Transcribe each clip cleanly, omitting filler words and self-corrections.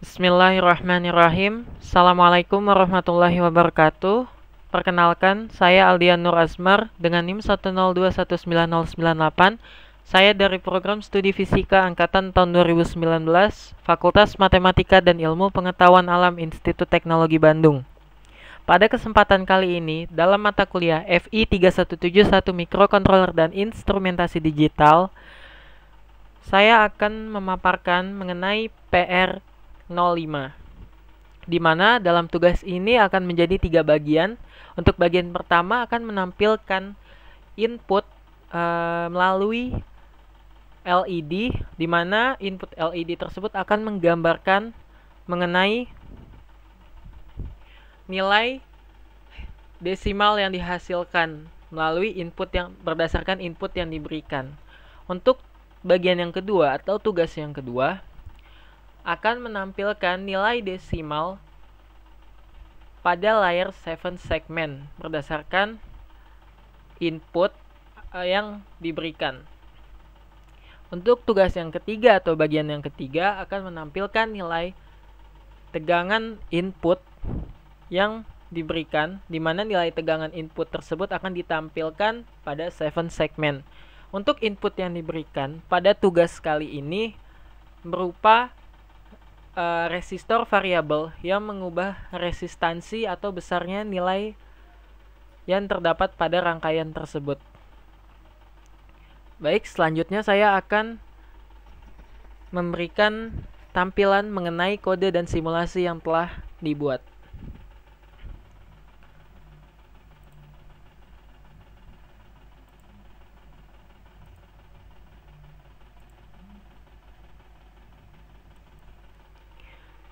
Bismillahirrahmanirrahim. Assalamualaikum warahmatullahi wabarakatuh. Perkenalkan, saya Aldian Nur Azmar dengan NIM 1021998. Saya dari program studi fisika angkatan tahun 2019, Fakultas Matematika dan Ilmu Pengetahuan Alam Institut Teknologi Bandung. Pada kesempatan kali ini, dalam mata kuliah FI 3171 Mikrokontroler dan Instrumentasi Digital, saya akan memaparkan mengenai PR 05, di mana dalam tugas ini akan menjadi 3 bagian. Untuk bagian pertama akan menampilkan input melalui LED, di mana input LED tersebut akan menggambarkan mengenai nilai desimal yang dihasilkan melalui input yang berdasarkan input yang diberikan. Untuk bagian yang kedua atau tugas yang kedua akan menampilkan nilai desimal pada layar 7 segmen berdasarkan input yang diberikan. Untuk tugas yang ketiga atau bagian yang ketiga akan menampilkan nilai tegangan input yang diberikan, di mana nilai tegangan input tersebut akan ditampilkan pada 7 segmen. Untuk input yang diberikan pada tugas kali ini berupa resistor variabel yang mengubah resistansi atau besarnya nilai yang terdapat pada rangkaian tersebut. Baik, selanjutnya saya akan memberikan tampilan mengenai kode dan simulasi yang telah dibuat.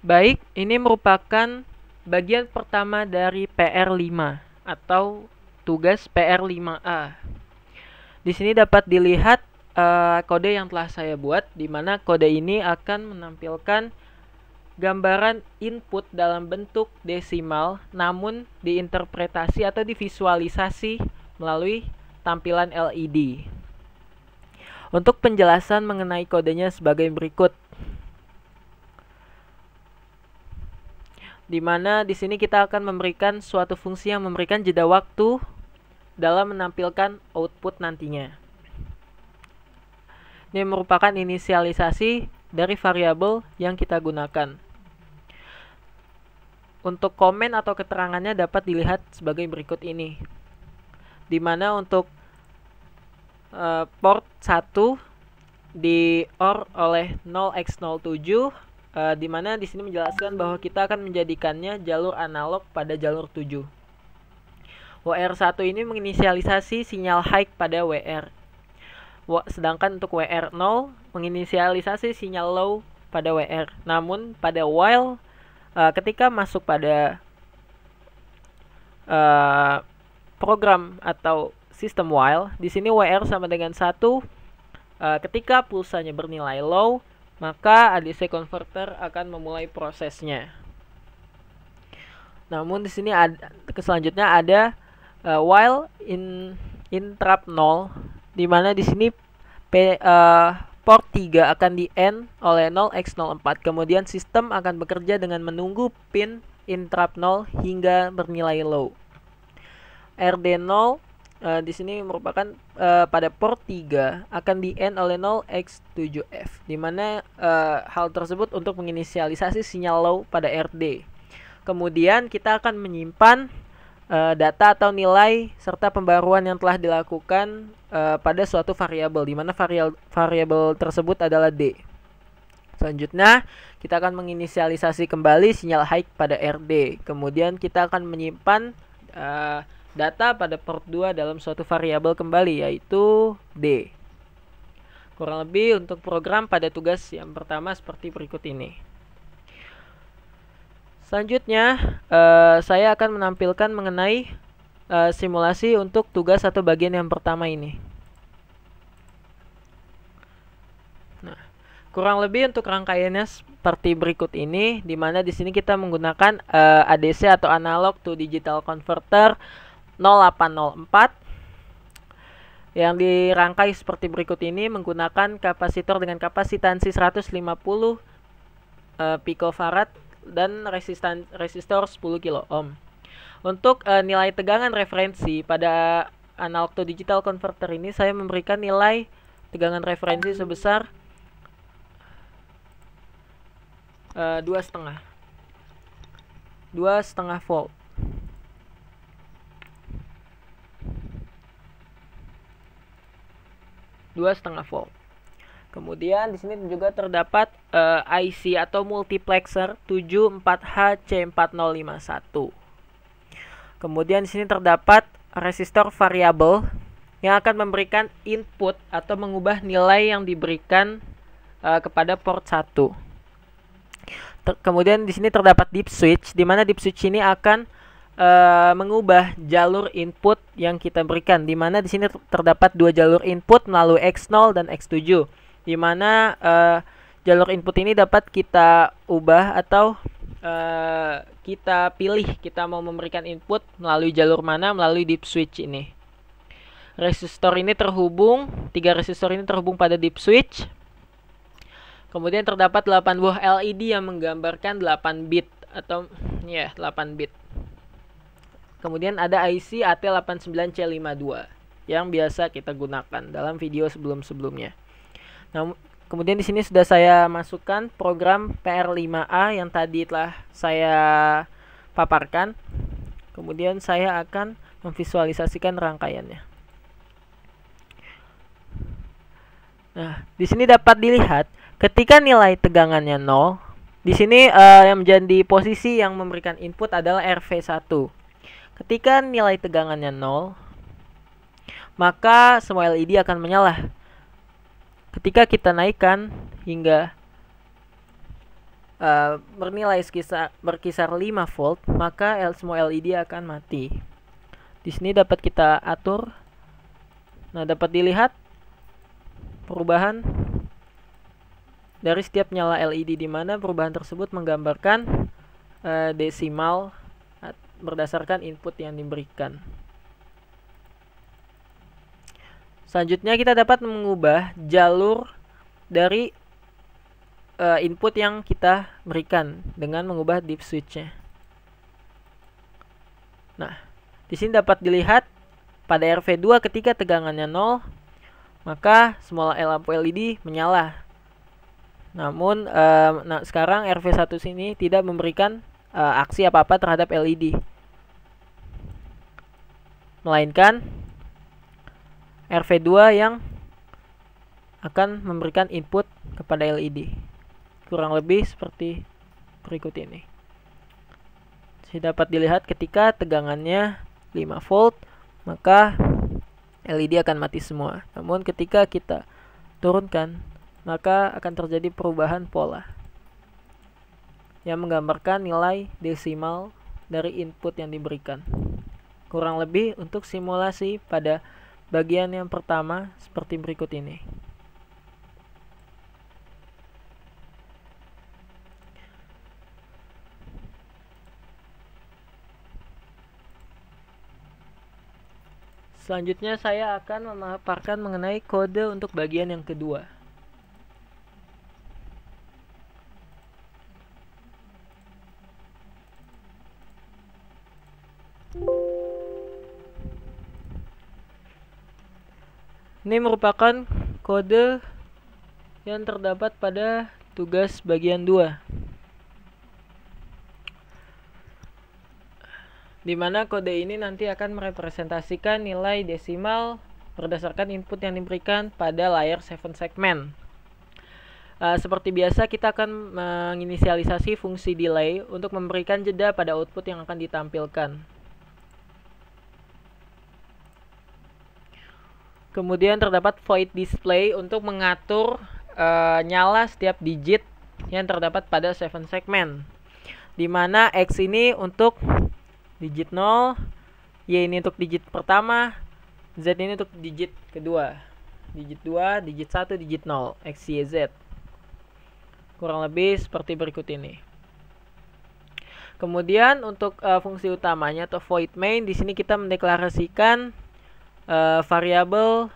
Baik, ini merupakan bagian pertama dari PR5 atau tugas PR5A. Di sini dapat dilihat kode yang telah saya buat, di mana kode ini akan menampilkan gambaran input dalam bentuk desimal, namun diinterpretasi atau divisualisasi melalui tampilan LED. Untuk penjelasan mengenai kodenya sebagai berikut. Di mana di sini kita akan memberikan suatu fungsi yang memberikan jeda waktu dalam menampilkan output nantinya. Ini merupakan inisialisasi dari variabel yang kita gunakan. Untuk komen atau keterangannya dapat dilihat sebagai berikut ini. Di mana untuk port 1 di OR oleh 0x07, di mana di sini menjelaskan bahwa kita akan menjadikannya jalur analog pada jalur 7. WR1 ini menginisialisasi sinyal high pada WR. Sedangkan untuk WR0 menginisialisasi sinyal low pada WR. Namun pada while ketika masuk pada program atau sistem while, di sini WR sama dengan 1. Ketika pulsanya bernilai low, maka ADC converter akan memulai prosesnya. Namun di sini selanjutnya ada while interrupt 0, di mana di sini port 3 akan di end oleh 0x04. Kemudian sistem akan bekerja dengan menunggu pin interrupt 0 hingga bernilai low. RD0 di sini merupakan pada port 3 akan di end oleh 0x7F, di mana hal tersebut untuk menginisialisasi sinyal low pada RD. Kemudian kita akan menyimpan data atau nilai serta pembaruan yang telah dilakukan pada suatu variabel, di mana variabel tersebut adalah D. Selanjutnya kita akan menginisialisasi kembali sinyal high pada RD. Kemudian kita akan menyimpan data pada port 2 dalam suatu variabel kembali, yaitu D. Kurang lebih untuk program pada tugas yang pertama seperti berikut ini. Selanjutnya saya akan menampilkan mengenai simulasi untuk tugas atau bagian yang pertama ini. Nah, kurang lebih untuk rangkaiannya seperti berikut ini, di mana di sini kita menggunakan ADC atau analog to digital converter 0804 yang dirangkai seperti berikut ini menggunakan kapasitor dengan kapasitansi 150 picofarad dan resistor 10 kilo ohm. Untuk nilai tegangan referensi pada analog to digital converter ini saya memberikan nilai tegangan referensi sebesar 2,5 volt. Kemudian di sini juga terdapat IC atau multiplexer 74H C4051. Kemudian di sini terdapat resistor variabel yang akan memberikan input atau mengubah nilai yang diberikan kepada port 1. Kemudian di sini terdapat deep switch, di mana deep switch ini akan mengubah jalur input yang kita berikan, di mana di sini terdapat dua jalur input melalui X0 dan X7, di mana jalur input ini dapat kita ubah atau kita pilih kita mau memberikan input melalui jalur mana, melalui deep switch ini. Resistor ini terhubung, 3 resistor ini terhubung pada deep switch. Kemudian terdapat 8 buah LED yang menggambarkan 8 bit atau 8 bit. Kemudian ada IC AT89C52 yang biasa kita gunakan dalam video sebelum-sebelumnya. Nah, kemudian di sini sudah saya masukkan program PR5A yang tadi telah saya paparkan. Kemudian saya akan memvisualisasikan rangkaiannya. Nah, di sini dapat dilihat ketika nilai tegangannya 0, di sini yang menjadi posisi yang memberikan input adalah RV1. Ketika nilai tegangannya 0, maka semua LED akan menyala. Ketika kita naikkan hingga bernilai berkisar 5 volt, maka semua LED akan mati. Di sini dapat kita atur. Nah, dapat dilihat perubahan dari setiap nyala LED, di mana perubahan tersebut menggambarkan desimal berdasarkan input yang diberikan. Selanjutnya kita dapat mengubah jalur dari input yang kita berikan dengan mengubah deep switch-nya. Nah, di sini dapat dilihat pada RV2 ketika tegangannya 0, maka semua lampu LED menyala. Namun sekarang RV1 sini tidak memberikan aksi apa-apa terhadap LED, melainkan RV2 yang akan memberikan input kepada LED. Kurang lebih seperti berikut ini. Jadi dapat dilihat ketika tegangannya 5 volt, maka LED akan mati semua. Namun ketika kita turunkan, maka akan terjadi perubahan pola yang menggambarkan nilai desimal dari input yang diberikan. Kurang lebih untuk simulasi pada bagian yang pertama seperti berikut ini. Selanjutnya saya akan memaparkan mengenai kode untuk bagian yang kedua. Ini merupakan kode yang terdapat pada tugas bagian 2, di mana kode ini nanti akan merepresentasikan nilai desimal berdasarkan input yang diberikan pada layar 7 segmen. Seperti biasa, kita akan menginisialisasi fungsi delay untuk memberikan jeda pada output yang akan ditampilkan. Kemudian terdapat void display untuk mengatur nyala setiap digit yang terdapat pada 7 segmen, di mana X ini untuk digit 0, Y ini untuk digit pertama, Z ini untuk digit kedua, digit 2, digit 1, digit 0, X, Y, Z. Kurang lebih seperti berikut ini. Kemudian untuk fungsi utamanya atau void main, di sini kita mendeklarasikan variabel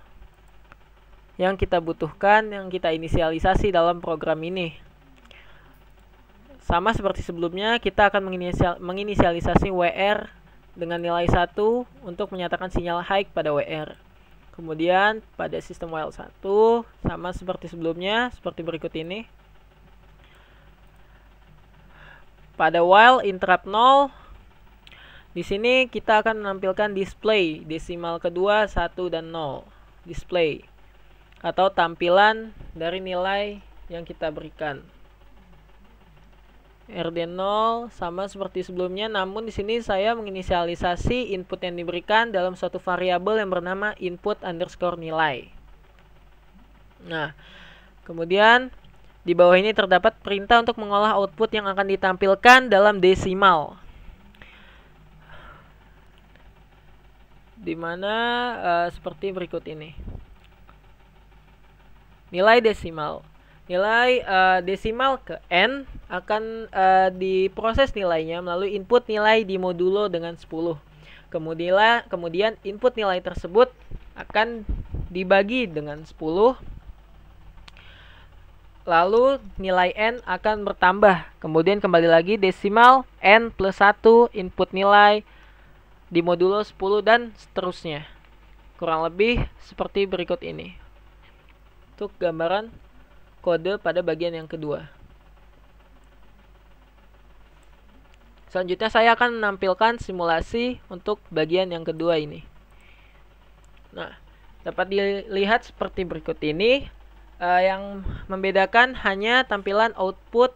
yang kita butuhkan, yang kita inisialisasi dalam program ini. sama seperti sebelumnya, kita akan menginisialisasi WR dengan nilai 1 untuk menyatakan sinyal high pada WR. Kemudian pada sistem while 1 sama seperti sebelumnya, seperti berikut ini. Pada while interrupt 0, di sini kita akan menampilkan display desimal kedua 1 dan 0. Display atau tampilan dari nilai yang kita berikan. RD0 sama seperti sebelumnya, namun di sini saya menginisialisasi input yang diberikan dalam suatu variabel yang bernama input underscore nilai. Nah, kemudian di bawah ini terdapat perintah untuk mengolah output yang akan ditampilkan dalam desimal. Dimana seperti berikut ini. Nilai desimal. Nilai desimal ke n akan diproses nilainya melalui input nilai di modulo dengan 10. Kemudian input nilai tersebut akan dibagi dengan 10. Lalu nilai n akan bertambah. Kemudian kembali lagi desimal n plus 1 input nilai di modulo 10 dan seterusnya. Kurang lebih seperti berikut ini. Untuk gambaran kode pada bagian yang kedua. Selanjutnya saya akan menampilkan simulasi untuk bagian yang kedua ini. Nah, dapat dilihat seperti berikut ini. Yang membedakan hanya tampilan output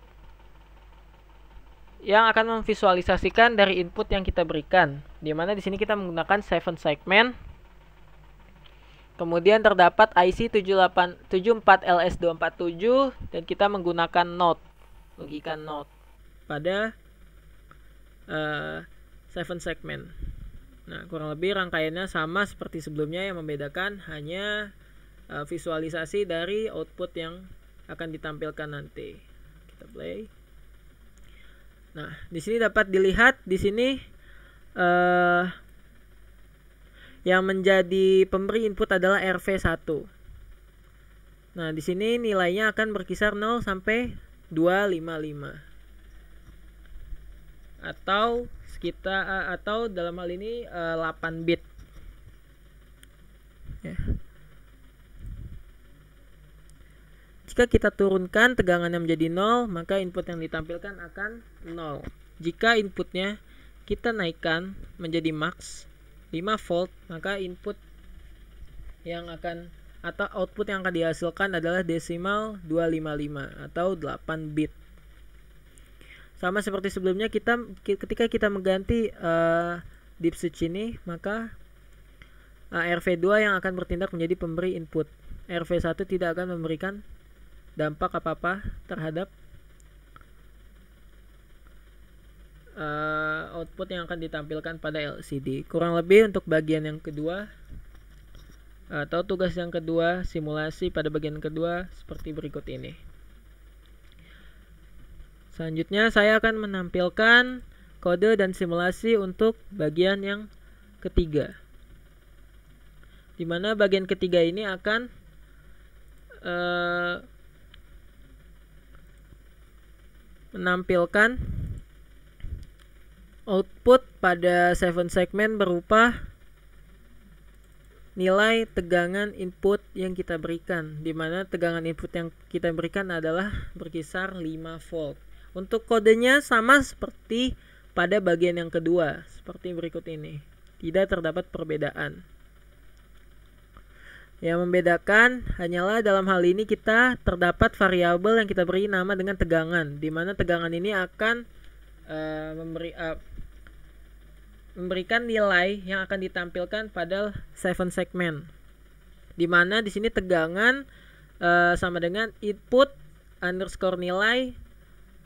yang akan memvisualisasikan dari input yang kita berikan. Di mana di sini kita menggunakan 7 segment. Kemudian terdapat IC 74LS247 dan kita menggunakan NOT, logika NOT pada 7 segment. Nah, kurang lebih rangkaiannya sama seperti sebelumnya, yang membedakan hanya visualisasi dari output yang akan ditampilkan nanti. Kita play. Nah, di sini dapat dilihat di sini yang menjadi pemberi input adalah RV1. Nah, di sini nilainya akan berkisar 0 sampai 255. Atau dalam hal ini 8 bit. Ya. Jika kita turunkan tegangannya menjadi 0, maka input yang ditampilkan akan 0. Jika inputnya kita naikkan menjadi max 5 volt, maka input yang akan atau output yang akan dihasilkan adalah desimal 255 atau 8 bit. Sama seperti sebelumnya, ketika kita mengganti deep switch ini, maka RV2 yang akan bertindak menjadi pemberi input. RV1 tidak akan memberikan dampak apa-apa terhadap output yang akan ditampilkan pada LCD. Kurang lebih untuk bagian yang kedua atau tugas yang kedua, simulasi pada bagian kedua seperti berikut ini. Selanjutnya saya akan menampilkan kode dan simulasi untuk bagian yang ketiga, di mana bagian ketiga ini akan menampilkan output pada 7 segmen berupa nilai tegangan input yang kita berikan, di mana tegangan input yang kita berikan adalah berkisar 5 volt. Untuk kodenya sama seperti pada bagian yang kedua, seperti berikut ini. Tidak terdapat perbedaan. Yang membedakan hanyalah dalam hal ini kita terdapat variabel yang kita beri nama dengan tegangan, di mana tegangan ini akan memberikan nilai yang akan ditampilkan pada 7 segmen, di mana di sini tegangan sama dengan input underscore nilai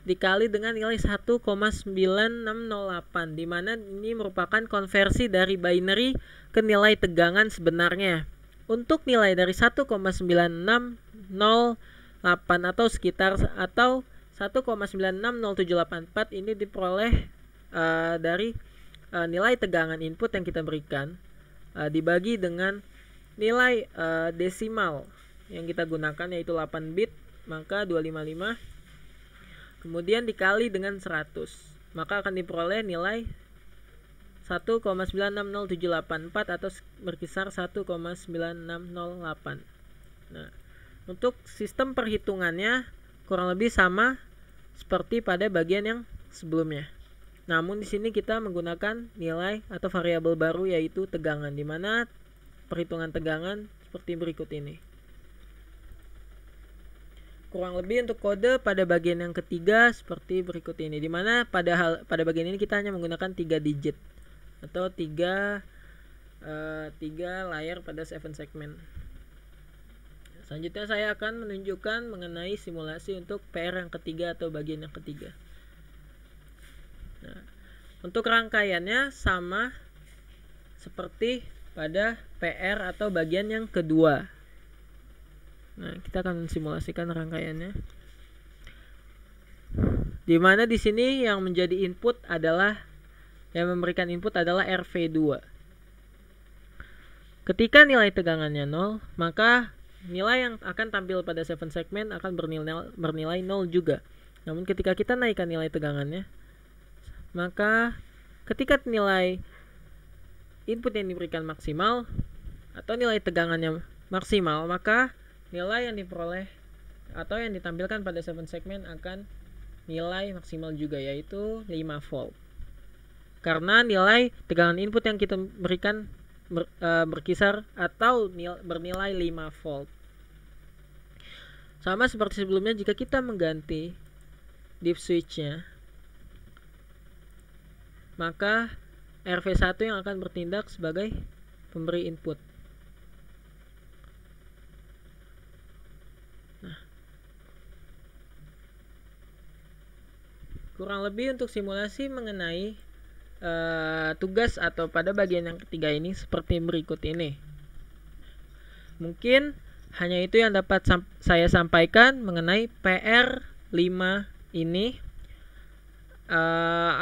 dikali dengan nilai 1,9608, di mana ini merupakan konversi dari binary ke nilai tegangan sebenarnya. Untuk nilai dari 1,96008 atau sekitar 1,960784 ini diperoleh dari nilai tegangan input yang kita berikan dibagi dengan nilai desimal yang kita gunakan, yaitu 8 bit, maka 255. kemudian dikali dengan 100, maka akan diperoleh nilai 1,960784 atau berkisar 1,9608. Nah, untuk sistem perhitungannya kurang lebih sama seperti pada bagian yang sebelumnya. Namun di sini kita menggunakan nilai atau variabel baru yaitu tegangan, di mana perhitungan tegangan seperti berikut ini. Kurang lebih untuk kode pada bagian yang ketiga seperti berikut ini, di mana pada bagian ini kita hanya menggunakan 3 digit atau 3 layar pada 7 segmen. Selanjutnya saya akan menunjukkan mengenai simulasi untuk PR yang ketiga atau bagian yang ketiga. Nah, untuk rangkaiannya sama seperti pada PR atau bagian yang kedua. Nah, kita akan simulasikan rangkaiannya. Di mana di sini yang menjadi input adalah, yang memberikan input adalah RV2. Ketika nilai tegangannya 0, maka nilai yang akan tampil pada 7 segmen akan bernilai 0 juga. Namun ketika kita naikkan nilai tegangannya, maka ketika nilai input yang diberikan maksimal atau nilai tegangannya maksimal, maka nilai yang diperoleh atau yang ditampilkan pada 7 segmen akan nilai maksimal juga, yaitu 5 volt. Karena nilai tegangan input yang kita berikan berkisar atau bernilai 5 volt. Sama seperti sebelumnya, jika kita mengganti diff switch-nya, maka RV1 yang akan bertindak sebagai pemberi input. Nah, kurang lebih untuk simulasi mengenai tugas atau pada bagian yang ketiga ini seperti berikut ini. Mungkin hanya itu yang dapat saya sampaikan mengenai PR5 ini.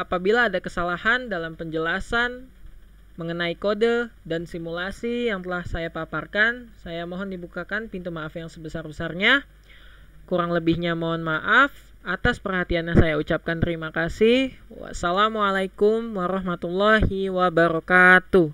Apabila ada kesalahan dalam penjelasan mengenai kode dan simulasi yang telah saya paparkan, saya mohon dibukakan pintu maaf yang sebesar-besarnya. Kurang lebihnya mohon maaf. Atas perhatiannya saya ucapkan terima kasih. Wassalamualaikum warahmatullahi wabarakatuh.